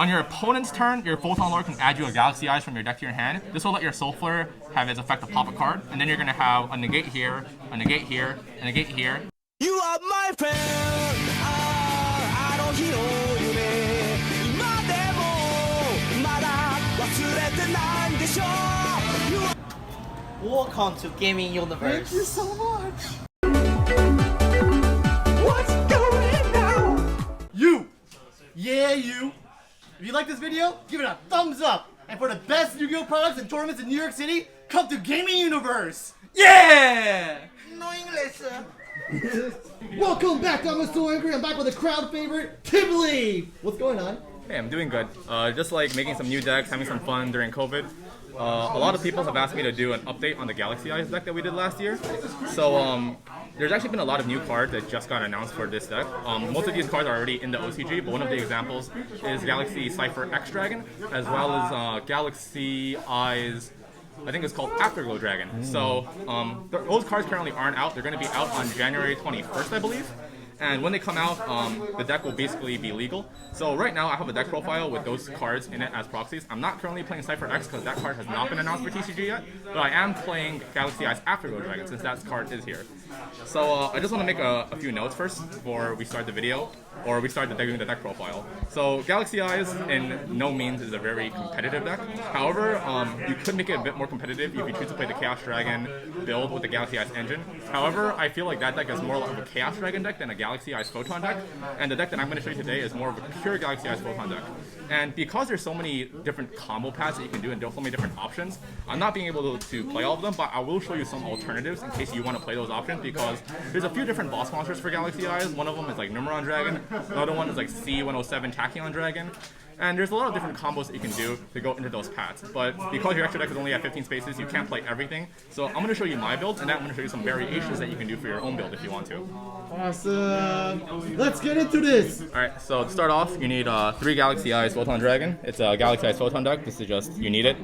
On your opponent's turn, your Photon Lord can add you a Galaxy Eyes from your deck to your hand. This will let your Soul Flare have its effect to pop a card, and then you're going to have a negate here, a negate here, a negate here. You are my friend. Welcome to Gaming Universe. Thank you so much. What's going on? You! Yeah, you! If you like this video, give it a thumbs up! And for the best Yu-Gi-Oh! Products and tournaments in New York City, come to Gaming Universe! Yeah! No English. Welcome back, I'm so angry. I'm back with a crowd favorite, Tibbly! What's going on? Hey, I'm doing good. Just like making some new decks, having some fun during COVID. A lot of people have asked me to do an update on the Galaxy Eyes deck that we did last year. So there's actually been a lot of new cards that just got announced for this deck. Most of these cards are already in the OCG, but one of the examples is Galaxy Cypher X Dragon, as well as Galaxy Eyes, I think it's called Afterglow Dragon. So those cards currently aren't out. They're going to be out on January 21st, I believe. And when they come out, the deck will basically be legal. So right now, I have a deck profile with those cards in it as proxies. I'm not currently playing Cypher X because that card has not been announced for TCG yet, but I am playing Galaxy Eyes Afterglow Dragon since that card is here. So I just want to make a few notes first before we start the video, or we start doing the deck profile. So Galaxy Eyes in no means is a very competitive deck. However, you could make it a bit more competitive if you choose to play the Chaos Dragon build with the Galaxy Eyes engine. However, I feel like that deck is more of a Chaos Dragon deck than a Galaxy Eyes Photon deck, and the deck that I'm going to show you today is more of a pure Galaxy Eyes Photon deck. And because there's so many different combo paths that you can do and so many different options, I'm not being able to play all of them, but I will show you some alternatives in case you want to play those options, because there's a few different boss monsters for Galaxy Eyes. One of them is like Numeron Dragon, the other one is like C107 Tachyon Dragon. And there's a lot of different combos that you can do to go into those paths. But because your extra deck is only at 15 spaces, you can't play everything. So I'm going to show you my build, and then I'm going to show you some variations that you can do for your own build if you want to. Awesome! Let's get into this! Alright, so to start off, you need 3 Galaxy Eyes Photon Dragon. It's a Galaxy Eyes Photon deck. This is just, you need it.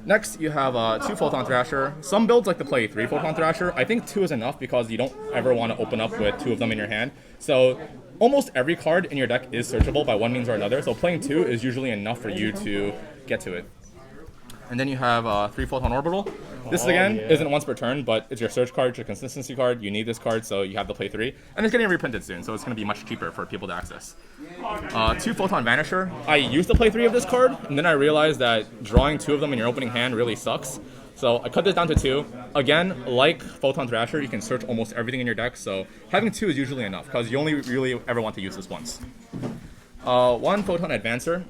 Next, you have 2 Photon Thrasher. Some builds like to play 3 Photon Thrasher. I think 2 is enough because you don't ever want to open up with 2 of them in your hand. So almost every card in your deck is searchable by one means or another, so playing 2 is usually enough for you to get to it. And then you have 3 Photon Orbital. This again isn't once per turn, but it's your search card, it's your consistency card. You need this card, so you have to play 3. And it's getting reprinted soon, so it's going to be much cheaper for people to access. 2 Photon Vanisher. I used to play 3 of this card, and then I realized that drawing 2 of them in your opening hand really sucks. So I cut this down to 2. Again, like Photon Thrasher, you can search almost everything in your deck, so having 2 is usually enough, because you only really ever want to use this once. 1 Photon Advancer.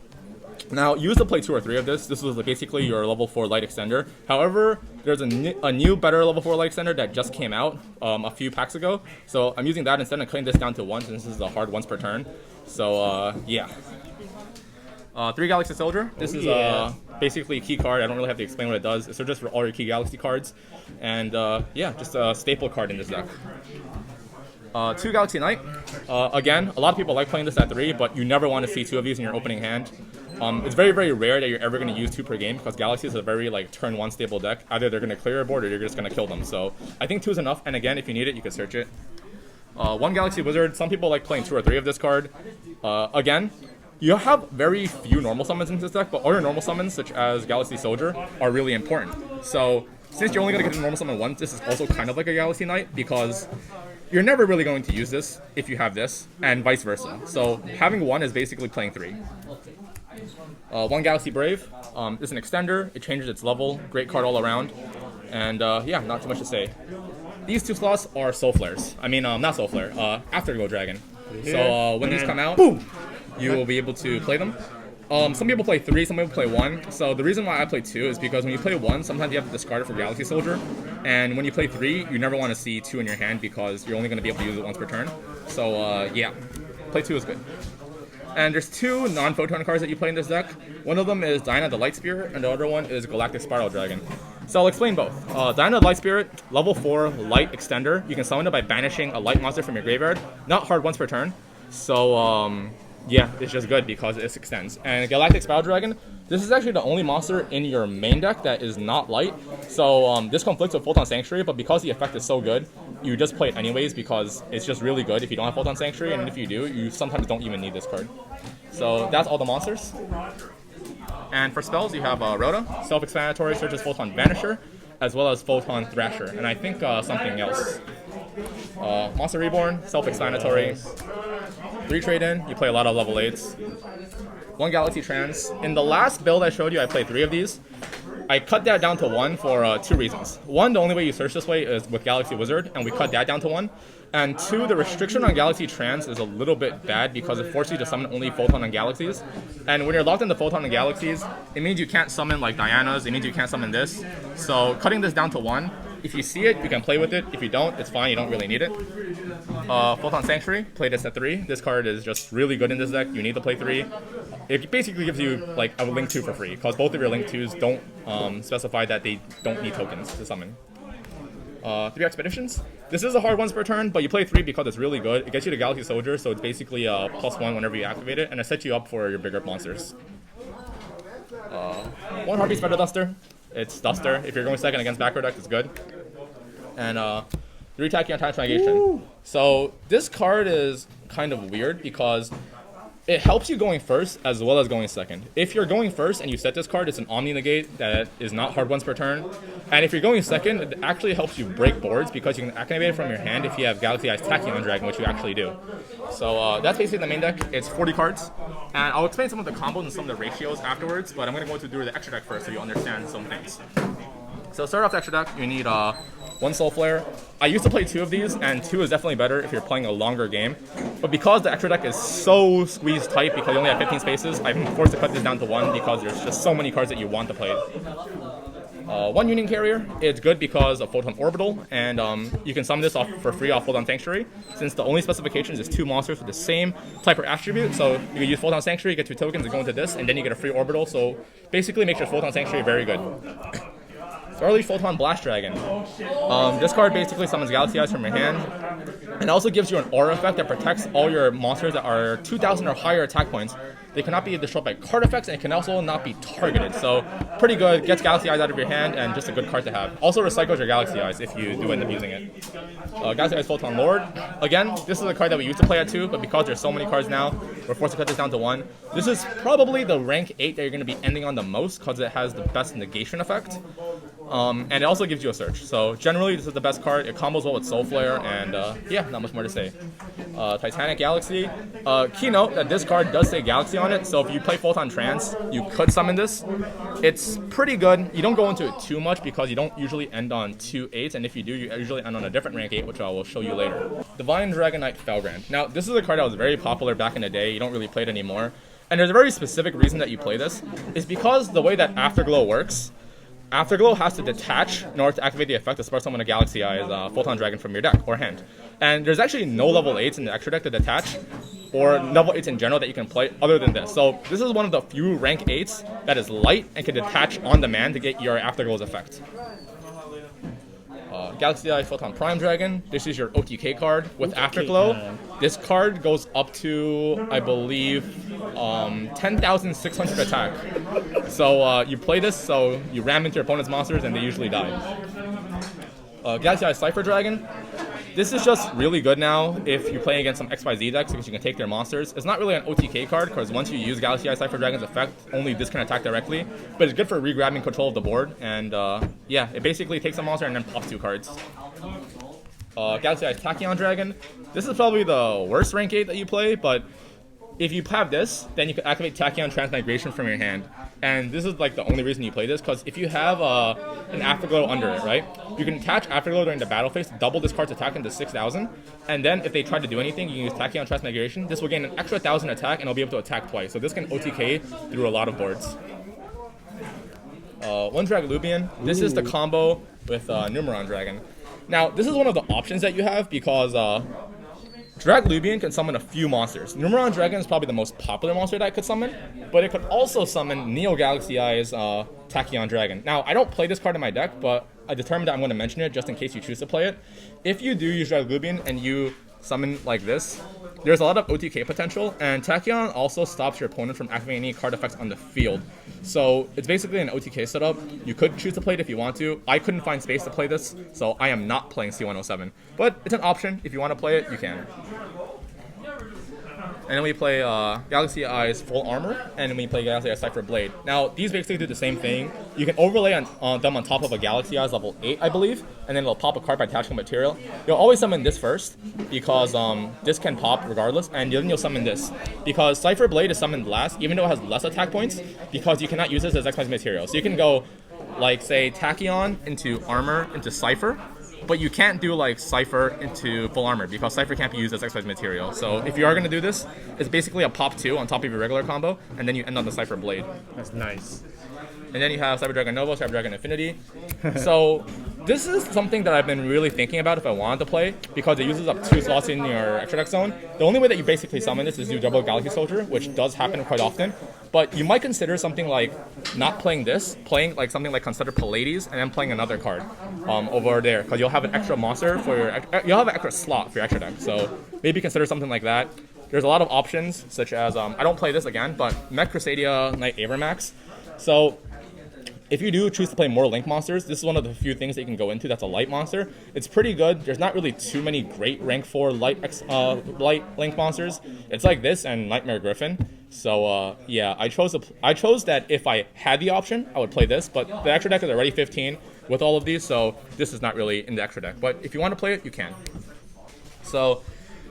Now, you used to play 2 or 3 of this. This was basically your level 4 light extender. However, there's a new better level 4 light extender that just came out a few packs ago. So I'm using that instead and cutting this down to 1 since this is a hard once per turn. So yeah. 3 Galaxy Soldier. This is basically a key card. I don't really have to explain what it does. It's just for all your key Galaxy cards. And yeah, just a staple card in this deck. 2 Galaxy Knight. Again, a lot of people like playing this at 3, but you never want to see 2 of these in your opening hand. It's very, very rare that you're ever going to use 2 per game because Galaxy is a very turn 1 stable deck. Either they're going to clear your board or you're just going to kill them. So I think 2 is enough. And again, if you need it, you can search it. 1 Galaxy Wizard. Some people like playing 2 or 3 of this card. Again, you have very few normal summons in this deck, but all your normal summons, such as Galaxy Soldier, are really important. So since you're only going to get a normal summon once, this is also kind of like a Galaxy Knight because you're never really going to use this if you have this, and vice versa. So having 1 is basically playing 3. 1 Galaxy Brave. It's an extender. It changes its level. Great card all around. And yeah, not too much to say. These 2 slots are Soul Flares. I mean, not Soul Flare. Afterglow Dragon. So when these come out, boom, you will be able to play them. Some people play 3, some people play 1. So the reason why I play 2 is because when you play 1, sometimes you have to discard it for Galaxy Soldier. And when you play 3, you never want to see 2 in your hand because you're only going to be able to use it once per turn. So yeah, play 2 is good. And there's 2 non-Photon cards that you play in this deck. One of them is Diana the Light Spirit, and the other one is Galactic Spiral Dragon. So I'll explain both. Diana the Light Spirit, level 4 light extender. You can summon it by banishing a light monster from your graveyard. Not hard once per turn. So yeah, it's just good because it extends. And Galactic Spiral Dragon, this is actually the only monster in your main deck that is not light. So this conflicts with Photon Sanctuary, but because the effect is so good, you just play it anyways because it's just really good if you don't have Photon Sanctuary, and if you do, you sometimes don't even need this card. So that's all the monsters. And for spells, you have Rhoda, self-explanatory, searches Photon Vanisher, as well as Photon Thrasher, and I think something else. Monster Reborn, self-explanatory. 3 trade-in, you play a lot of level 8s. 1 Galaxy Trans. In the last build I showed you, I played 3 of these. I cut that down to 1 for 2 reasons. 1, the only way you search this way is with Galaxy Wizard, and we cut that down to 1. And 2, the restriction on Galaxy Trans is a little bit bad because it forces you to summon only Photon and Galaxies. And when you're locked into Photon and Galaxies, it means you can't summon like Diana's, it means you can't summon this. So cutting this down to 1, if you see it, you can play with it. If you don't, it's fine, you don't really need it. Photon Sanctuary, play this at 3. This card is just really good in this deck, you need to play 3. It basically gives you like a Link 2 for free, because both of your Link 2s don't specify that they don't need tokens to summon. 3 Expeditions. This is a hard once per turn, but you play 3 because it's really good. It gets you to Galaxy Soldier, so it's basically +1 whenever you activate it, and it sets you up for your bigger monsters. 1 Heartbeat Spreader Duster. It's Duster. If you're going second against back row deck, it's good. And 3 Tachyon Transmigration. So this card is kind of weird because it helps you going first as well as going second. If you're going first and you set this card, it's an Omni Negate that is not hard once per turn. And if you're going second, it actually helps you break boards because you can activate it from your hand if you have Galaxy Eyes Tachyon Dragon, which you actually do. So that's basically the main deck. It's 40 cards. And I'll explain some of the combos and some of the ratios afterwards, but I'm going to go through the extra deck first so you understand some things. So start off the extra deck, you need 1 Soul Flare. I used to play 2 of these, and 2 is definitely better if you're playing a longer game. But because the extra deck is so squeezed tight because you only have 15 spaces, I'm forced to cut this down to 1 because there's just so many cards that you want to play. 1 Union Carrier, it's good because of Photon Orbital, and you can summon this off for free off Photon Sanctuary, since the only specifications is 2 monsters with the same type or attribute, so you can use Photon Sanctuary, get 2 tokens, and go into this, and then you get a free Orbital, so basically makes your Photon Sanctuary very good. Starleaf Photon Blast Dragon. This card basically summons Galaxy Eyes from your hand, and also gives you an aura effect that protects all your monsters that are 2,000 or higher attack points. They cannot be destroyed by card effects, and it can also not be targeted. So pretty good, gets Galaxy Eyes out of your hand, and just a good card to have. Also recycles your Galaxy Eyes if you do end up using it. Galaxy Eyes Photon Lord. Again, this is a card that we used to play at 2, but because there's so many cards now, we're forced to cut this down to 1. This is probably the rank 8 that you're going to be ending on the most because it has the best negation effect. And it also gives you a search. So generally, this is the best card. It combos well with Soul Flare, and yeah, not much more to say. Titanic Galaxy. Keynote that this card does say Galaxy on it, so if you play Photon Trance, you could summon this. It's pretty good. You don't go into it too much because you don't usually end on 2 8s, and if you do, you usually end on a different rank 8, which I will show you later. Divine Dragonite Felgrand. Now, this is a card that was very popular back in the day. You don't really play it anymore. And there's a very specific reason that you play this. It's because the way that Afterglow works, Afterglow has to detach in order to activate the effect to spark summon a Galaxy Eyes Photon Dragon from your deck or hand. And there's actually no level 8s in the extra deck to detach, or level 8s in general that you can play other than this. So this is one of the few rank 8s that is light and can detach on demand to get your Afterglow's effect. Galaxy Eye Photon Prime Dragon. This is your OTK card with Afterglow. This card goes up to, I believe, 10,600 attack. So you play this, so you ram into your opponent's monsters and they usually die. Galaxy Eye Cypher Dragon. This is just really good now if you're playing against some XYZ decks because you can take their monsters. It's not really an OTK card because once you use Galaxy Eye Cypher Dragon's effect, only this can attack directly. But it's good for re-grabbing control of the board. And yeah, it basically takes a monster and then pops 2 cards. Galaxy Eye Tachyon Dragon. This is probably the worst rank 8 that you play, but if you have this, then you can activate Tachyon Transmigration from your hand. And this is like the only reason you play this, because if you have an Afterglow under it, right? You can attach Afterglow during the battle phase, double this card's attack into 6,000, and then if they try to do anything, you can use Tachyon Transmigration. This will gain an extra 1,000 attack, and it'll be able to attack twice. So this can OTK through a lot of boards. 1 Dragalubian. This is the combo with Numeron Dragon. Now, this is one of the options that you have because Dragalubian can summon a few monsters. Numeron Dragon is probably the most popular monster that it could summon, but it could also summon Neo Galaxy Eyes Tachyon Dragon. Now, I don't play this card in my deck, but I determined that I'm going to mention it just in case you choose to play it. If you do use Dragalubian and you summon like this, there's a lot of OTK potential, and Tachyon also stops your opponent from activating any card effects on the field. So it's basically an OTK setup. You could choose to play it if you want to. I couldn't find space to play this, so I am not playing C107. But it's an option. If you want to play it, you can. and then we play Galaxy Eyes Full Armor, and then we play Galaxy Eyes Cypher Blade. Now, these basically do the same thing. You can overlay on them on top of a Galaxy Eyes level 8, I believe, and then it'll pop a card by attaching material. You'll always summon this first, because this can pop regardless, and then you'll summon this. Because Cypher Blade is summoned last, even though it has less attack points, because you cannot use this as X-Minus material. So you can go, like, say, Tachyon into Armor into Cypher, but you can't do like Cypher into Full Armor because Cypher can't be used as X-Minus material. So if you are going to do this, it's basically a pop 2 on top of your regular combo, and then you end on the Cypher Blade. That's nice. And then you have Cyber Dragon Nova, Cyber Dragon Infinity. So this is something that I've been really thinking about if I wanted to play, because it uses up 2 slots in your extra deck zone. The only way that you basically summon this is do double Galaxy Soldier, which does happen quite often. But you might consider something like not playing this, playing like something like Consider Pallades, and then playing another card over there, because you'll have an extra monster for your, you'll have an extra slot for your extra deck. So maybe consider something like that. There's a lot of options, such as I don't play this again, but Mech Crusadia Knight Avermax. So if you do choose to play more Link monsters, this is one of the few things that you can go into that's a light monster. It's pretty good. There's not really too many great rank 4 light Link monsters. It's like this and Nightmare Griffin. So yeah, I chose that if I had the option, I would play this, but the extra deck is already 15 with all of these, so this is not really in the extra deck. But if you want to play it, you can. So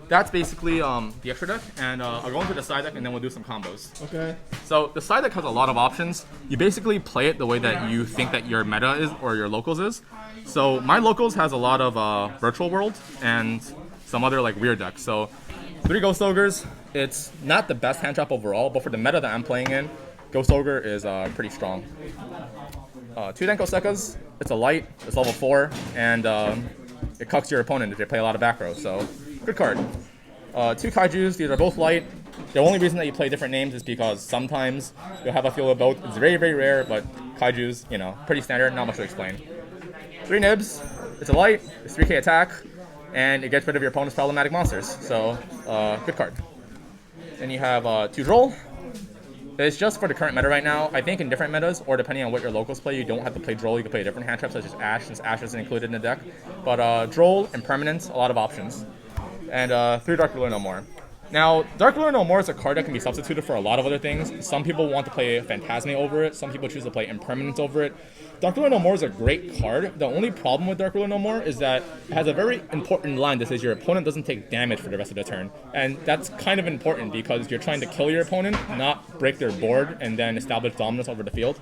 that's basically the extra deck, and I'll go into the side deck and then we'll do some combos. Okay. So the side deck has a lot of options. You basically play it the way that you think that your meta is or your locals is. So my locals has a lot of Virtual World and some other like weird decks. So 3 Ghost Ogres, it's not the best hand trap overall, but for the meta that I'm playing in, Ghost Ogre is pretty strong. 2 Denko Sekkas, it's a light, it's level 4, and it cucks your opponent if they play a lot of back row, so good card. 2 Kaijus, these are both light. The only reason that you play different names is because sometimes you'll have a feel of both. It's very, very rare, but Kaijus, you know, pretty standard, not much to explain. 3 Nibs, it's a light, it's 3k attack, and it gets rid of your opponent's problematic monsters, so good card. Then you have 2 Droll. It's just for the current meta right now. I think in different metas, or depending on what your locals play, you don't have to play Droll, you can play a different hand trap such as Ash, since Ash isn't included in the deck. But Droll, Impermanence, a lot of options. And 3 Dark Ruler No More. Now, Dark Ruler No More is a card that can be substituted for a lot of other things. Some people want to play Phantasme over it, some people choose to play Impermanence over it. Dark Ruler No More is a great card. The only problem with Dark Ruler No More is that it has a very important line that says your opponent doesn't take damage for the rest of the turn. And that's kind of important because you're trying to kill your opponent, not break their board and then establish dominance over the field.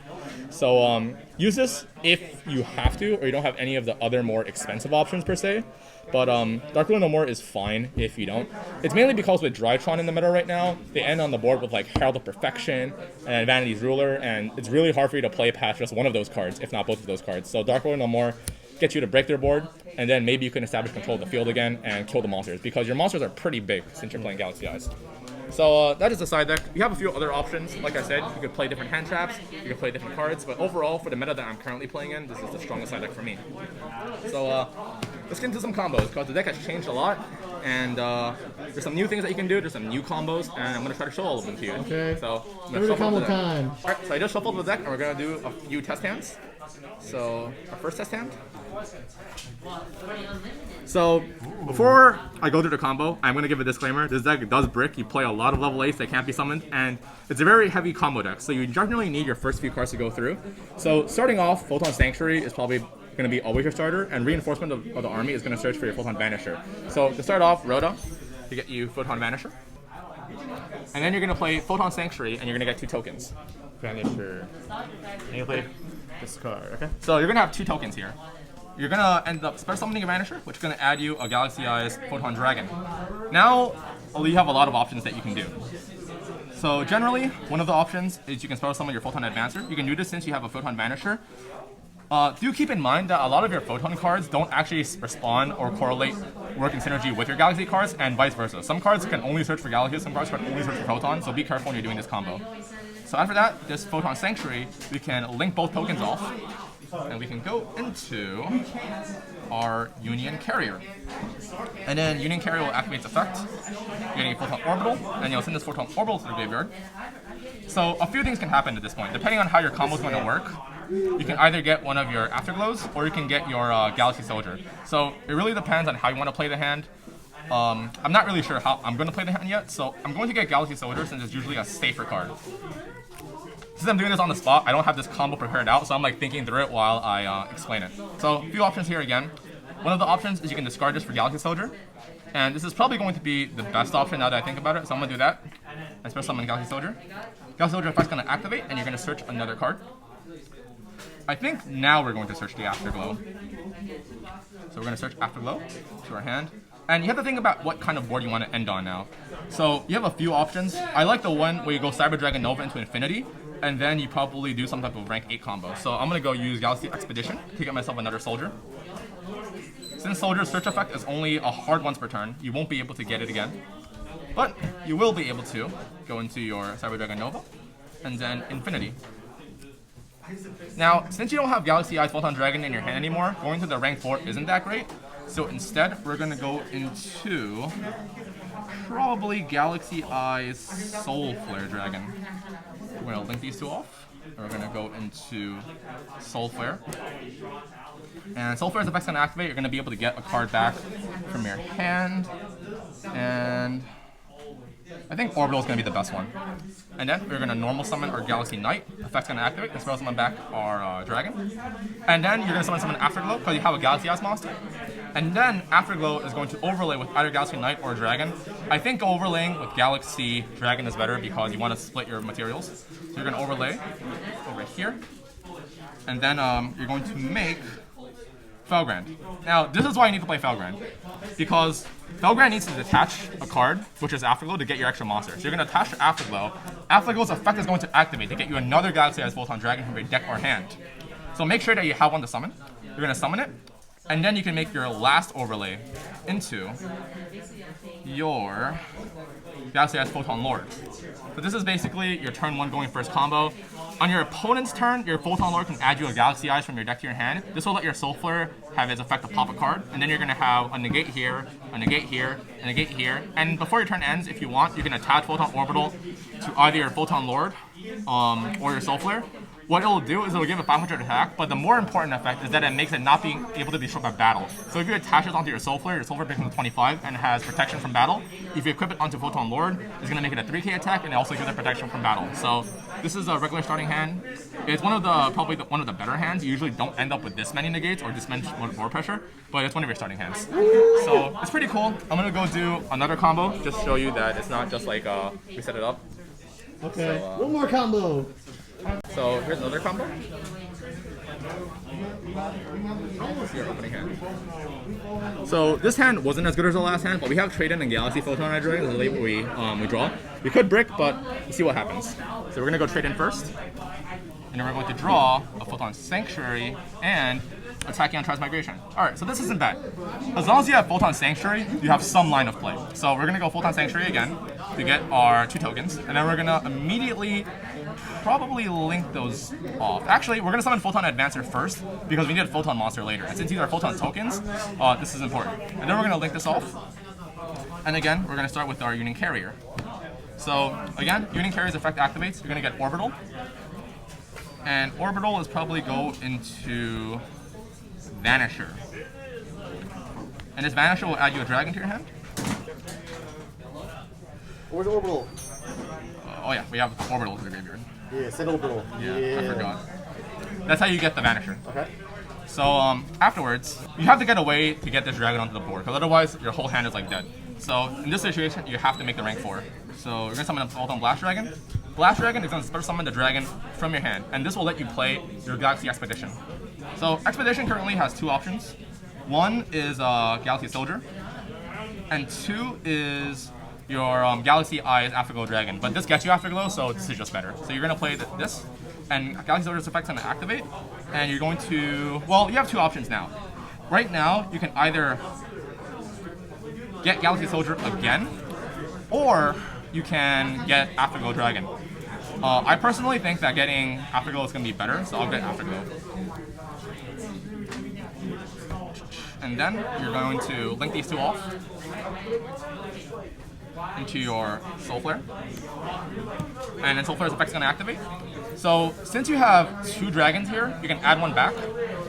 So use this if you have to, or you don't have any of the other more expensive options per se. But Dark Ruler No More is fine if you don't. It's mainly because with Drytron in the meta right now, they end on the board with like Herald of Perfection and Vanity's Ruler, and it's really hard for you to play past just one of those cards, if not both of those cards. So Dark Ruler No More gets you to break their board, and then maybe you can establish control of the field again and kill the monsters, because your monsters are pretty big since you're playing Galaxy Eyes. So that is the side deck. You have a few other options. Like I said, you could play different hand traps, you could play different cards, but overall, for the meta that I'm currently playing in, this is the strongest side deck for me. So let's get into some combos, because the deck has changed a lot, and there's some new things that you can do, there's some new combos, and I'm going to try to show all of them to you. Okay. So I'm Give going it to a combo time. Alright, so I just shuffled the deck, and we're going to do a few test hands. So our first test hand. So before I go through the combo, I'm going to give a disclaimer. This deck does brick. You play a lot of level 8s that can't be summoned, and it's a very heavy combo deck. So you generally need your first few cards to go through. So starting off, Photon Sanctuary is probably going to be always your starter, and Reinforcement of the Army is going to search for your Photon Vanisher. So to start off, Rhoda, to get you Photon Vanisher. And then you're going to play Photon Sanctuary, and you're going to get 2 tokens. Vanisher. And you play this card, okay? So you're going to have 2 tokens here. You're going to end up special summoning a Vanisher, which is going to add you a Galaxy Eyes Photon Dragon. Now, you have a lot of options that you can do. So generally, one of the options is you can special summon your Photon Advancer. You can do this since you have a Photon Vanisher. Do keep in mind that a lot of your Photon cards don't actually respond or correlate, work in synergy with your Galaxy cards, and vice versa. Some cards can only search for Galaxies, some cards can only search for Photon, so be careful when you're doing this combo. So after that, this Photon Sanctuary, we can link both tokens off, and we can go into our Union Carrier. And then Union Carrier will activate its effect. You're getting a Photon Orbital, and you'll send this Photon Orbital to the graveyard. So a few things can happen at this point. Depending on how your combo is going to work, you can either get one of your Afterglows, or you can get your Galaxy Soldier. So it really depends on how you want to play the hand. I'm not really sure how I'm going to play the hand yet, so I'm going to get Galaxy Soldier since it's usually a safer card. Since I'm doing this on the spot, I don't have this combo prepared out, so I'm like thinking through it while I explain it. So a few options here again. One of the options is you can discard this for Galaxy Soldier, and this is probably going to be the best option now that I think about it, so I'm going to do that. And special summon Galaxy Soldier. Galaxy Soldier effect's going to activate, and you're going to search another card. I think now we're going to search the Afterglow. So we're going to search Afterglow to our hand. And you have to think about what kind of board you want to end on now. So you have a few options. I like the one where you go Cyber Dragon Nova into Infinity, and then you probably do some type of rank 8 combo. So I'm going to go use Galaxy Expedition to get myself another Soldier. Since Soldier's search effect is only a hard once per turn, you won't be able to get it again. But you will be able to go into your Cyber Dragon Nova, and then Infinity. Now, since you don't have Galaxy Eyes Photon Dragon in your hand anymore, going to the rank 4 isn't that great. So instead, we're going to go into probably Galaxy Eyes Soul Flare Dragon. We're going to link these two off, and we're going to go into Soul Flare. And Soul Flare's effect's going to activate. You're going to be able to get a card back from your hand, and I think Orbital is going to be the best one. And then we're going to normal summon our Galaxy Knight. Effect's going to activate and spell summon back our Dragon. And then you're going to summon Afterglow because you have a Galaxy Eyes monster. And then Afterglow is going to overlay with either Galaxy Knight or Dragon. I think overlaying with Galaxy Dragon is better because you want to split your materials. So you're going to overlay over here. And then you're going to make Felgrand. Now, this is why you need to play Felgrand. Because Felgrand needs to detach a card, which is Afterglow, to get your extra monster. So you're going to attach to Afterglow. Afterglow's effect is going to activate to get you another Galaxy Eyes Photon Dragon from your deck or hand. So make sure that you have one to summon. You're going to summon it, and then you can make your last overlay into your Galaxy Eyes Photon Lord. So this is basically your turn 1 going first combo. On your opponent's turn, your Photon Lord can add you a Galaxy Eyes from your deck to your hand. This will let your Soul Flare have its effect to pop a card, and then you're going to have a negate here, a negate here, a negate here. And before your turn ends, if you want, you can attach Photon Orbital to either your Photon Lord or your Soul Flare. What it'll do is it'll give a 500 attack, but the more important effect is that it makes it not being able to be struck by battle. So if you attach it onto your Soul Flare becomes a 25 and has protection from battle. If you equip it onto Photon Lord, it's going to make it a 3k attack and it also gives it protection from battle. So this is a regular starting hand. It's one of the probably one of the better hands. You usually don't end up with this many negates or this much board pressure, but it's one of your starting hands. So it's pretty cool. I'm going to go do another combo, just show you that it's not just like we set it up. Okay, So, one more combo. So here's another combo. Here's your opening hand. So this hand wasn't as good as the last hand, but we have Trade-In and Galaxy Photon Dragon. This is the label we draw. We could brick, but we'll see what happens. So we're gonna go Trade-In first, and then we're going to draw a Photon Sanctuary and attacking on Transmigration. Alright, so this isn't bad. As long as you have Photon Sanctuary, you have some line of play. So we're gonna go Photon Sanctuary again to get our 2 tokens, and then we're gonna immediately probably link those off. Actually, we're gonna summon Photon Advancer first because we need a Photon monster later. And since these are Photon tokens, this is important. And then we're gonna link this off. And again, we're gonna start with our Union Carrier. So again, Union Carrier's effect activates. You're gonna get Orbital. And Orbital is probably go into Vanisher. And this Vanisher will add you a dragon to your hand. Where's Orbital? Oh yeah, we have Orbital to the graveyard. Yeah, send Orbital. Yeah, I forgot. That's how you get the Vanisher. Okay. So afterwards, you have to get a way to get this dragon onto the board, because otherwise your whole hand is like dead. So in this situation, you have to make the rank 4. So you're gonna summon a Photon Blast Dragon. Blast Dragon is gonna special summon the dragon from your hand, and this will let you play your Galaxy Expedition. So Expedition currently has 2 options. One is Galaxy Soldier, and 2 is your Galaxy Eyes Afterglow Dragon. But this gets you Afterglow, so this is just better. So you're gonna play this, and Galaxy Soldier's effect's gonna activate, and you're going to, well, you have 2 options now. Right now, you can either get Galaxy Soldier again, or you can get Afterglow Dragon. I personally think that getting Afterglow is gonna be better, so I'll get Afterglow. And then you're going to link these 2 off into your Soul Flare. And then Soul Flare's effect's gonna activate. So since you have 2 dragons here, you can add 1 back.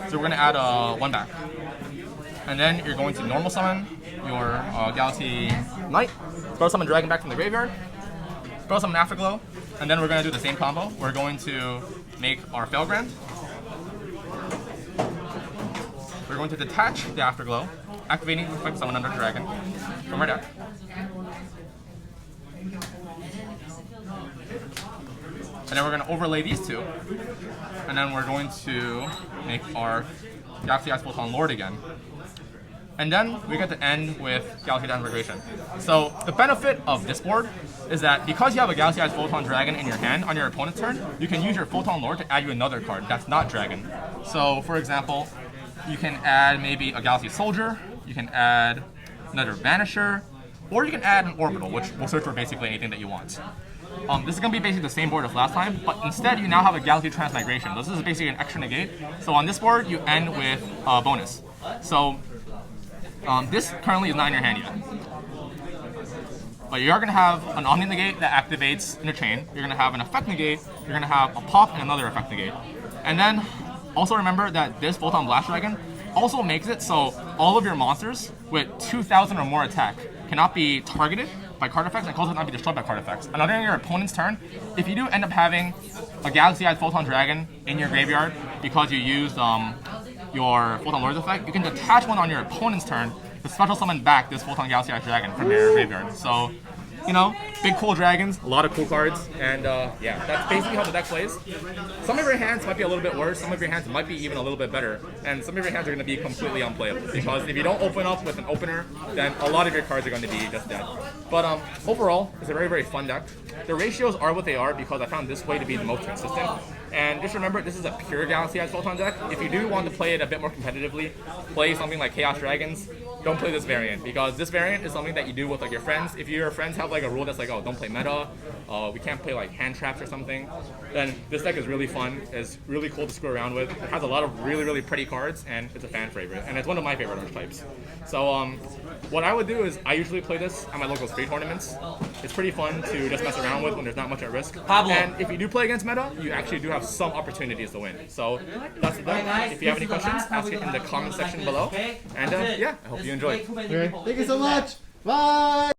So we're gonna add 1 back. And then you're going to normal summon your Galaxy Knight, throw summon Dragon back from the graveyard, throw summon Afterglow, and then we're going to do the same combo. We're going to make our Failgrand. We're going to detach the Afterglow, activating Quick Summon under Dragon from our deck. And then we're going to overlay these two. And then we're going to make our Galaxy Eyes Photon Lord again. And then we get to end with Galaxy Dragon Migration. So the benefit of this board is that because you have a Galaxy Eyes Photon Dragon in your hand on your opponent's turn, you can use your Photon Lord to add you another card that's not Dragon. So for example, you can add maybe a Galaxy Soldier, you can add another Vanisher, or you can add an Orbital, which will search for basically anything that you want. This is going to be basically the same board as last time, but instead you now have a Galaxy Transmigration. This is basically an extra negate. So on this board, you end with a bonus. So this currently is not in your hand yet. But you are going to have an Omni Negate that activates in a chain. You're going to have an Effect Negate. You're going to have a Pop and another Effect Negate. And then also remember that this Photon Blast Dragon also makes it so all of your monsters with 2,000 or more attack cannot be targeted by card effects and also cannot be destroyed by card effects. And during your opponent's turn, if you do end up having a Galaxy Eyes Photon Dragon in your graveyard because you used your Photon Lord's effect, you can detach one on your opponent's turn to special summon back this Photon Galaxy Eyes Dragon from your graveyard. So, you know, big cool dragons, a lot of cool cards, and yeah, that's basically how the deck plays. Some of your hands might be a little bit worse, some of your hands might be even a little bit better, and some of your hands are going to be completely unplayable, because if you don't open up with an opener, then a lot of your cards are going to be just dead. But overall, it's a very, very fun deck. The ratios are what they are because I found this way to be the most consistent. And just remember, this is a pure Galaxy Eyes Photon deck. If you do want to play it a bit more competitively, play something like Chaos Dragons, don't play this variant, because this variant is something that you do with like your friends. If your friends have like a rule that's like, oh, don't play meta, we can't play like hand traps or something, then this deck is really fun. It's really cool to screw around with. It has a lot of really, really pretty cards, and it's a fan favorite, and it's one of my favorite archetypes. So what I would do is I usually play this at my local street tournaments. It's pretty fun to just mess around with when there's not much at risk. Pablo. And if you do play against meta, you actually do have some opportunities to win. So that's the deck. If you have any questions, ask it in the comment section below. And yeah, I hope you enjoyed. Thank you so much. Bye.